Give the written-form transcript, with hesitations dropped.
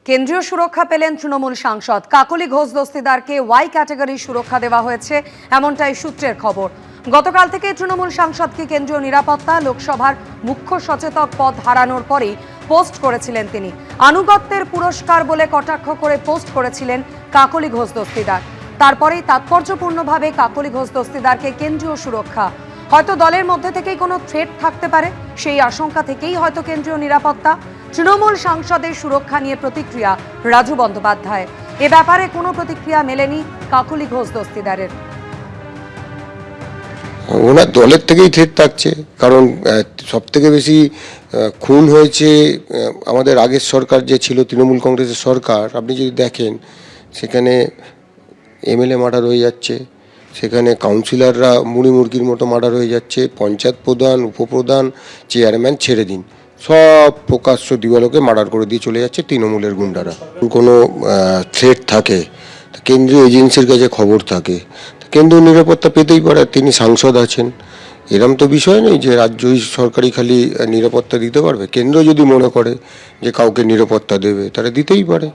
কেন্দ্রীয় সুরক্ষা পেলেন তৃণমূল সাংসদ কাকলি ঘোষ দস্তিদারকে ওয়াই ক্যাটাগরির সুরক্ষা দেওয়া হয়েছে, এমনটাই সূত্রের খবর। গতকাল থেকে তৃণমূল সাংসদকে কেন্দ্রীয় নিরাপত্তা লোকসভার মুখ্য সচেতক পদ হারানোর পরেই পোস্ট করেছিলেন তিনি। আনুগত্যের পুরস্কার বলে কটাক্ষ করে পোস্ট করেছিলেন কাকলি ঘোষ দস্তিদার। তারপরেই তাৎপর্যপূর্ণভাবে কাকলি ঘোষ দস্তিদারকে কেন্দ্রীয় সুরক্ষা। হয়তো দলের মধ্যে থেকেই কোনো থ্রেট থাকতে পারে, সেই আশঙ্কা থেকেই হয়তো কেন্দ্রীয় নিরাপত্তা। তৃণমূল সাংসদের সুরক্ষা নিয়ে প্রতিক্রিয়া রাজু বন্দ্যোপাধ্যায়। এ ব্যাপারে কোনো প্রতিক্রিয়া মেলেনি কাকলি ঘোষ দস্তিদারের। ওনার দলের থেকেই থ্রেট থাকছে, কারণ সব থেকে বেশি খুন হয়েছে আমাদের আগের সরকার যে ছিল তৃণমূল কংগ্রেসের সরকার। আপনি যদি দেখেন সেখানে এমএলএ মার্ডার হয়ে যাচ্ছে, সেখানে কাউন্সিলররা মুড়ি মুরগির মতো মার্ডার হয়ে যাচ্ছে, পঞ্চায়েত প্রধান, উপপ্রধান, চেয়ারম্যান ছেড়ে দিন, সব প্রকাশ্য দিবালোকে মার্ডার করে দিয়ে চলে যাচ্ছে তৃণমূলের গুন্ডারা। কোনো থ্রেট থাকে, কেন্দ্রীয় এজেন্সির কাছে খবর থাকে, কেন্দ্রীয় নিরাপত্তা পেতেই পারে। তিনি সাংসদ আছেন, এরম তো বিষয় নেই যে রাজ্যই সরকারি খালি নিরাপত্তা দিতে পারবে। কেন্দ্র যদি মনে করে যে কাউকে নিরাপত্তা দেবে, তারা দিতেই পারে।